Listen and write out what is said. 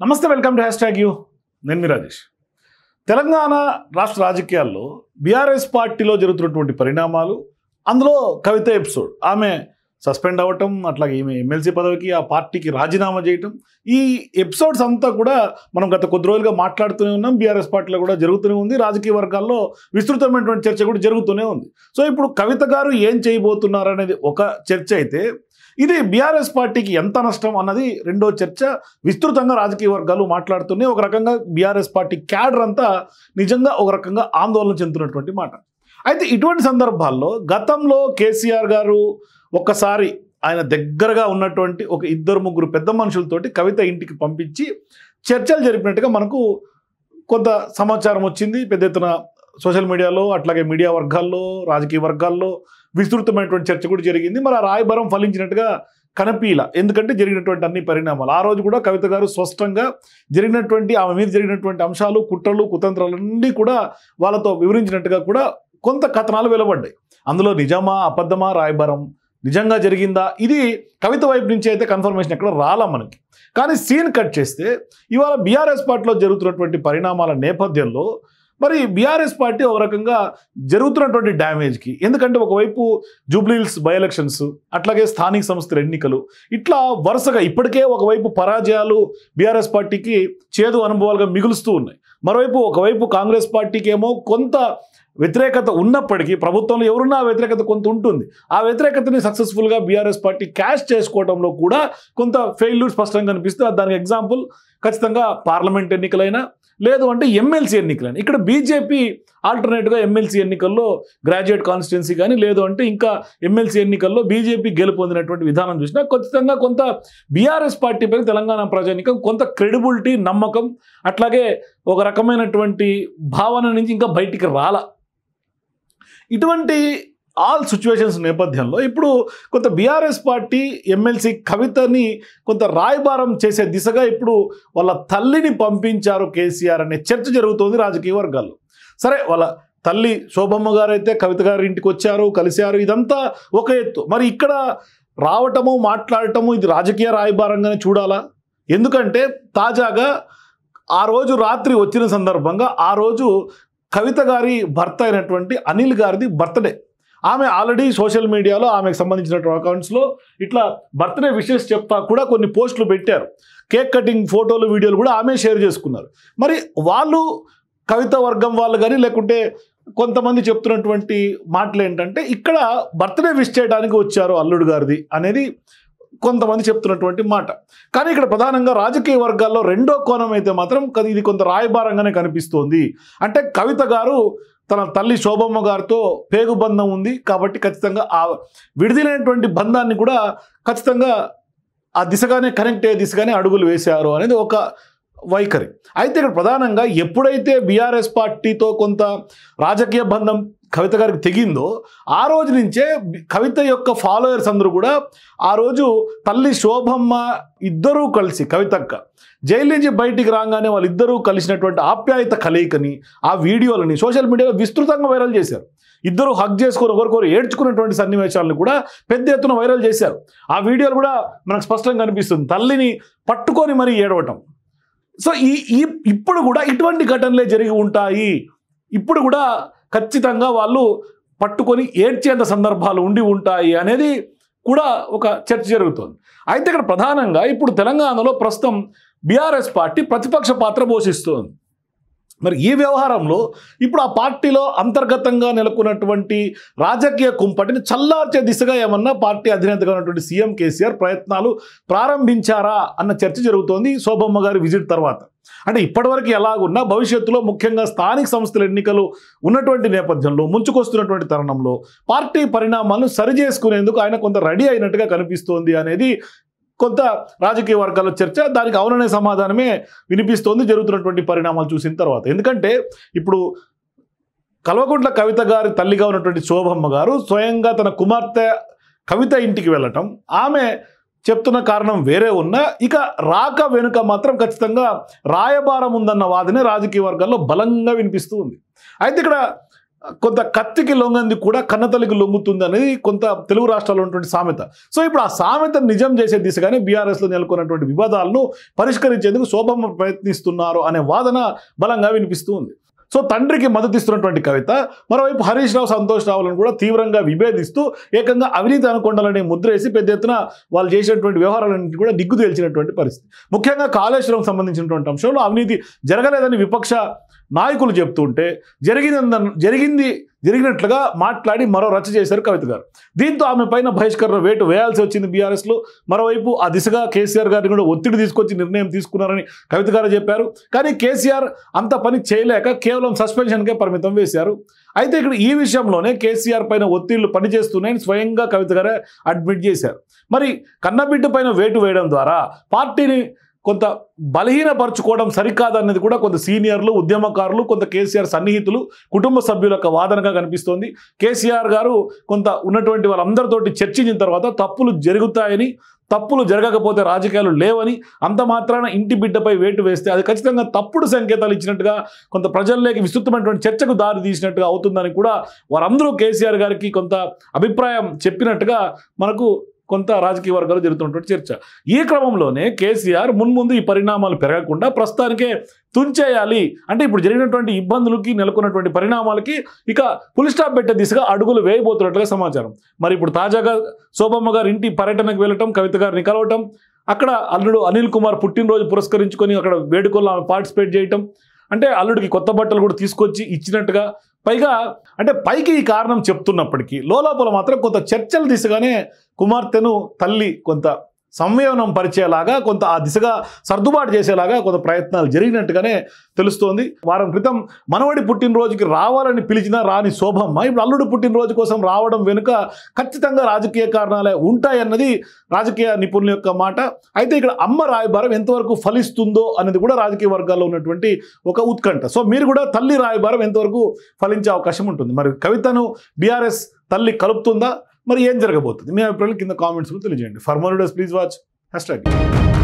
నమస్తే, welcome to #you. నేను మీ రాజేష్. తెలంగాణ రాష్ట్ర రాజకీయాల్లో బీఆర్ఎస్ పార్టీలో జరుగుతున్నటువంటి పరిణామాలు, అందులో కవిత ఎపిసోడ్, ఆమె సస్పెండ్ అవ్వటం, అట్లాగే ఈమె ఎమ్మెల్సీ పదవికి ఆ పార్టీకి రాజీనామా చేయటం, ఈ ఎపిసోడ్స్ అంతా కూడా మనం గత కొద్ది రోజులుగా మాట్లాడుతూనే ఉన్నాం. బీఆర్ఎస్ పార్టీలో కూడా జరుగుతూనే ఉంది. రాజకీయ వర్గాల్లో విస్తృతమైనటువంటి చర్చ కూడా జరుగుతూనే ఉంది. సో ఇప్పుడు కవిత గారు ఏం చేయబోతున్నారు అనేది ఒక చర్చ అయితే, ఇది బీఆర్ఎస్ పార్టీకి ఎంత నష్టం అన్నది రెండో చర్చ. విస్తృతంగా రాజకీయ వర్గాలు మాట్లాడుతూనే ఒక రకంగా బీఆర్ఎస్ పార్టీ క్యాడర్ అంతా నిజంగా ఒక రకంగా ఆందోళన చెందుతున్నటువంటి మాట. అయితే ఇటువంటి సందర్భాల్లో గతంలో కేసీఆర్ గారు ఒక్కసారి ఆయన దగ్గరగా ఉన్నటువంటి ఒక 2-3 పెద్ద మనుషులతోటి కవిత ఇంటికి పంపించి చర్చలు జరిపినట్టుగా మనకు కొంత సమాచారం వచ్చింది. పెద్ద ఎత్తున సోషల్ మీడియాలో, అట్లాగే మీడియా వర్గాల్లో, రాజకీయ వర్గాల్లో విస్తృతమైనటువంటి చర్చ కూడా జరిగింది. మరి ఆ రాయబారం ఫలించినట్టుగా కనిపించలా. ఎందుకంటే జరిగినటువంటి అన్ని పరిణామాలు, ఆ రోజు కూడా కవిత గారు స్పష్టంగా జరిగినటువంటి ఆమె మీద జరిగినటువంటి అంశాలు, కుట్రలు, కుతంత్రాలన్నీ కూడా వాళ్ళతో వివరించినట్టుగా కూడా కొంత కథనాలు వెలువడ్డాయి. అందులో నిజమా అబద్ధమా, రాయబారం నిజంగా జరిగిందా, ఇది కవిత వైపు నుంచి అయితే కన్ఫర్మేషన్ ఎక్కడ రాలా మనకి. కానీ సీన్ కట్ చేస్తే ఇవాళ బీఆర్ఎస్ పార్టీలో జరుగుతున్నటువంటి పరిణామాల నేపథ్యంలో మరి బీఆర్ఎస్ పార్టీ ఒక రకంగా జరుగుతున్నటువంటి డ్యామేజ్కి, ఎందుకంటే ఒకవైపు జూబ్లీహిల్స్ బై ఎలక్షన్స్, అట్లాగే స్థానిక సంస్థల ఎన్నికలు, ఇట్లా వరుసగా ఇప్పటికే ఒకవైపు పరాజయాలు బీఆర్ఎస్ పార్టీకి చేదు అనుభవాలుగా మిగులుస్తూ ఉన్నాయి. మరోవైపు ఒకవైపు కాంగ్రెస్ పార్టీకి ఏమో కొంత వ్యతిరేకత ఉన్నప్పటికీ, ప్రభుత్వంలో ఎవరున్నా ఆ వ్యతిరేకత కొంత ఉంటుంది. ఆ వ్యతిరేకతని సక్సెస్ఫుల్గా బీఆర్ఎస్ పార్టీ క్యాష్ చేసుకోవడంలో కూడా కొంత ఫెయిల్యూర్ స్పష్టంగా కనిపిస్తుంది. దానికి ఎగ్జాంపుల్ ఖచ్చితంగా పార్లమెంట్ ఎన్నికలైనా, లేదు అంటే ఎమ్మెల్సీ ఎన్నికలైనా. ఇక్కడ బీజేపీ ఆల్టర్నేట్గా ఎమ్మెల్సీ ఎన్నికల్లో గ్రాడ్యుయేట్ కాన్స్టిట్యున్సీ కానీ, లేదు అంటే ఇంకా ఎమ్మెల్సీ ఎన్నికల్లో బీజేపీ గెలుపొందినటువంటి విధానం చూసినా ఖచ్చితంగా కొంత బీఆర్ఎస్ పార్టీ పైన తెలంగాణ ప్రజానీకం కొంత క్రెడిబిలిటీ, నమ్మకం, అట్లాగే ఒక రకమైనటువంటి భావన నుంచి ఇంకా బయటికి రాల. ఇటువంటి ఆల్ సిచ్యువేషన్స్ నేపథ్యంలో ఇప్పుడు కొంత బీఆర్ఎస్ పార్టీ ఎమ్మెల్సీ కవితని కొంత రాయబారం చేసే దిశగా ఇప్పుడు వాళ్ళ తల్లిని పంపించారు కేసీఆర్ అనే చర్చ జరుగుతోంది రాజకీయ వర్గాల్లో. సరే, వాళ్ళ తల్లి శోభమ్మ గారు అయితే కవిత గారి ఇంటికి వచ్చారు, కలిశారు, ఇదంతా ఒక ఎత్తు. మరి ఇక్కడ రావటము, మాట్లాడటము, ఇది రాజకీయ రాయబారంగానే చూడాలా? ఎందుకంటే తాజాగా ఆ రోజు రాత్రి వచ్చిన సందర్భంగా, ఆ రోజు కవిత గారి భర్త అయినటువంటి అనిల్ గారిది బర్త్డే. ఆమె ఆల్రెడీ సోషల్ మీడియాలో ఆమెకు సంబంధించినటువంటి అకౌంట్స్లో ఇట్లా బర్త్డే విషెస్ చెప్తా కూడా కొన్ని పోస్టులు పెట్టారు. కేక్ కటింగ్ ఫోటోలు, వీడియోలు కూడా ఆమె షేర్ చేసుకున్నారు. మరి వాళ్ళు కవిత వర్గం వాళ్ళు కానీ, లేకుంటే కొంతమంది చెప్తున్నటువంటి మాటలు ఏంటంటే, ఇక్కడ బర్త్డే విష్ చేయడానికి వచ్చారు అల్లుడు గారిది అనేది కొంతమంది చెప్తున్నటువంటి మాట. కానీ ఇక్కడ ప్రధానంగా రాజకీయ వర్గాల్లో రెండో కోణం అయితే మాత్రం ఇది కొంత రాయబారంగానే కనిపిస్తోంది. అంటే కవిత గారు తన తల్లి శోభమ్మ గారితో పేగు బంధం ఉంది కాబట్టి ఖచ్చితంగా ఆ విడిదిలేనటువంటి బంధాన్ని కూడా ఖచ్చితంగా ఆ దిశగానే, కనెక్ట్ అయ్యే దిశగానే అడుగులు వేశారు అనేది ఒక వైఖరి. అయితే ఇక్కడ ప్రధానంగా ఎప్పుడైతే బీఆర్ఎస్ పార్టీతో కొంత రాజకీయ బంధం కవిత గారికి తెగిందో, ఆ రోజు నుంచే కవిత యొక్క ఫాలోయర్స్ అందరూ కూడా ఆ రోజు తల్లి శోభమ్మ ఇద్దరూ కలిసి, కవితక్క జైలు నుంచి బయటికి రాగానే వాళ్ళిద్దరూ కలిసినటువంటి ఆప్యాయత కలయికని, ఆ వీడియోలని సోషల్ మీడియాలో విస్తృతంగా వైరల్ చేశారు. ఇద్దరు హగ్ చేసుకొని ఒకరికొకరు ఏడ్చుకున్నటువంటి సన్నివేశాలను కూడా పెద్ద ఎత్తున వైరల్ చేశారు. ఆ వీడియోలు కూడా మనకు స్పష్టంగా కనిపిస్తుంది, తల్లిని పట్టుకొని మరీ ఏడవటం. సో ఇప్పుడు కూడా ఇటువంటి ఘటనలే జరిగి ఉంటాయి. ఇప్పుడు కూడా ఖచ్చితంగా వాళ్ళు పట్టుకొని ఏడ్చేంత సందర్భాలు ఉండి ఉంటాయి అనేది కూడా ఒక చర్చ జరుగుతుంది. అయితే ఇక్కడ ప్రధానంగా ఇప్పుడు తెలంగాణలో ప్రస్తుతం బీఆర్ఎస్ పార్టీ ప్రతిపక్ష పాత్ర పోషిస్తుంది. మరి ఈ వ్యవహారంలో ఇప్పుడు ఆ పార్టీలో అంతర్గతంగా నెలకొన్నటువంటి రాజకీయ కుంపటిని చల్లార్చే దిశగా ఏమన్నా పార్టీ అధినేతగా ఉన్నటువంటి సీఎం కేసీఆర్ ప్రయత్నాలు ప్రారంభించారా అన్న చర్చ జరుగుతోంది శోభమ్మ గారి విజిట్ తర్వాత. అంటే ఇప్పటివరకు ఎలాగున్నా భవిష్యత్తులో ముఖ్యంగా స్థానిక సంస్థల ఎన్నికలు ఉన్నటువంటి నేపథ్యంలో, ముంచుకొస్తున్నటువంటి తరుణంలో పార్టీ పరిణామాలను సరిచేసుకునేందుకు ఆయన కొంత రెడీ అయినట్టుగా కనిపిస్తోంది అనేది కొంత రాజకీయ వర్గాల చర్చ. దానికి అవుననే సమాధానమే వినిపిస్తోంది జరుగుతున్నటువంటి పరిణామాలు చూసిన తర్వాత. ఎందుకంటే ఇప్పుడు కల్వకుంట్ల కవిత గారి తల్లిగా ఉన్నటువంటి శోభమ్మ గారు స్వయంగా తన కుమార్తె కవిత ఇంటికి వెళ్ళటం, ఆమె చెప్తున్న కారణం వేరే ఉన్నా, ఇక రాక వెనుక మాత్రం ఖచ్చితంగా రాయబారం ఉందన్న వాదనే రాజకీయ వర్గాల్లో బలంగా వినిపిస్తూ ఉంది. అయితే ఇక్కడ కొంత కత్తికి లొంగంది కూడా కన్నతల్లికి లొంగుతుంది అనేది కొంత తెలుగు రాష్ట్రాల్లో ఉన్నటువంటి సామెత. సో ఇప్పుడు ఆ సామెత నిజం చేసే దిశగానే బీఆర్ఎస్లో నెలకొన్నటువంటి వివాదాలను పరిష్కరించేందుకు శోభమ్మ ప్రయత్నిస్తున్నారు అనే వాదన బలంగా వినిపిస్తూ ఉంది. సో తండ్రికి మద్దతు ఇస్తున్నటువంటి కవిత మరోవైపు హరీష్ రావు, సంతోష్ రావులను కూడా తీవ్రంగా విభేదిస్తూ ఏకంగా అవినీతి అనుకొండాలని ముద్రేసి పెద్ద ఎత్తున వాళ్ళు చేసినటువంటి వ్యవహారాలన్నింటి కూడా దిగ్గు తేల్చినటువంటి పరిస్థితి. ముఖ్యంగా కాళేశ్వరం సంబంధించినటువంటి అంశంలో అవినీతి జరగలేదని విపక్ష నాయకులు చెప్తుంటే జరిగినట్లుగా మాట్లాడి మరో రచ్చ చేశారు కవిత గారు. దీంతో ఆమె పైన బహిష్కరణ వేటు వేయాల్సి వచ్చింది బీఆర్ఎస్లో. మరోవైపు ఆ దిశగా కేసీఆర్ గారిని కూడా ఒత్తిడి తీసుకొచ్చి నిర్ణయం తీసుకున్నారని కవిత గారు చెప్పారు. కానీ కేసీఆర్ అంత పని చేయలేక కేవలం సస్పెన్షన్కే పరిమితం వేశారు. అయితే ఇక్కడ ఈ విషయంలోనే కేసీఆర్ పైన ఒత్తిళ్లు పనిచేస్తున్నాయని స్వయంగా కవిత గారే అడ్మిట్ చేశారు. మరి కన్నబిడ్డ పైన వేటు వేయడం ద్వారా పార్టీని కొంత బలహీనపరచుకోవడం సరికాదన్నది కూడా కొంత సీనియర్లు, ఉద్యమకారులు, కొంత కేసీఆర్ సన్నిహితులు, కుటుంబ సభ్యుల యొక్క వాదనగా కనిపిస్తోంది. కేసీఆర్ గారు కొంత ఉన్నటువంటి వాళ్ళందరితోటి చర్చించిన తర్వాత తప్పులు జరుగుతాయని, తప్పులు జరగకపోతే రాజకీయాలు లేవని, అంత మాత్రాన ఇంటి బిడ్డపై వేటు వేస్తే అది ఖచ్చితంగా తప్పుడు సంకేతాలు ఇచ్చినట్టుగా, కొంత ప్రజల్లోకి విస్తృతమైనటువంటి చర్చకు దారి తీసినట్టుగా అవుతుందని కూడా వారందరూ కేసీఆర్ గారికి కొంత అభిప్రాయం చెప్పినట్టుగా మనకు కొంత రాజకీయ వర్గాలు జరుగుతున్నటువంటి చర్చ. ఈ క్రమంలోనే కేసీఆర్ మున్ముందు ఈ పరిణామాలు పెరగకుండా ప్రస్తుతానికే తుంచేయాలి అంటే ఇప్పుడు జరిగినటువంటి ఇబ్బందులకి, నెలకొన్నటువంటి పరిణామాలకి ఇక పులి స్టాప్ పెట్టే దిశగా అడుగులు వేయబోతున్నట్లుగా సమాచారం. మరి ఇప్పుడు తాజాగా శోభమ్మ గారి ఇంటి పర్యటనకు వెళ్ళటం, కవిత గారిని కలవటం, అక్కడ అల్లుడు అనిల్ కుమార్ పుట్టినరోజు పురస్కరించుకొని అక్కడ వేడుకల్లో ఆమె పార్టిసిపేట్ చేయటం, అంటే అల్లుడికి కొత్త బట్టలు కూడా తీసుకొచ్చి ఇచ్చినట్టుగా, పైగా అంటే పైకి ఈ కారణం చెప్తున్నప్పటికీ లోపల మాత్రం కొంత చర్చల దిశగానే కుమార్తెను తల్లి కొంత సంయమనం పరిచేలాగా, కొంత ఆ దిశగా సర్దుబాటు చేసేలాగా కొంత ప్రయత్నాలు జరిగినట్టుగానే తెలుస్తోంది. వారం క్రితం మనవడి పుట్టినరోజుకి రావాలని పిలిచినా రాని శోభమ్మ ఇప్పుడు అల్లుడు పుట్టినరోజు కోసం రావడం వెనుక ఖచ్చితంగా రాజకీయ కారణాలే ఉంటాయన్నది రాజకీయ నిపుణుల యొక్క మాట. అయితే ఇక్కడ అమ్మ రాయబారం ఎంతవరకు ఫలిస్తుందో అనేది కూడా రాజకీయ వర్గాల్లో ఉన్నటువంటి ఒక ఉత్కంఠ. సో మీరు కూడా తల్లి రాయబారం ఎంతవరకు ఫలించే అవకాశం ఉంటుంది. మరి కవితను బీఆర్ఎస్ తల్లి కలుపుతుందా? మరి ఏం జరగబోతుంది? మీ అభిప్రాయాలు కింద కామెంట్స్లో తెలియజేయండి. For more videos please watch #.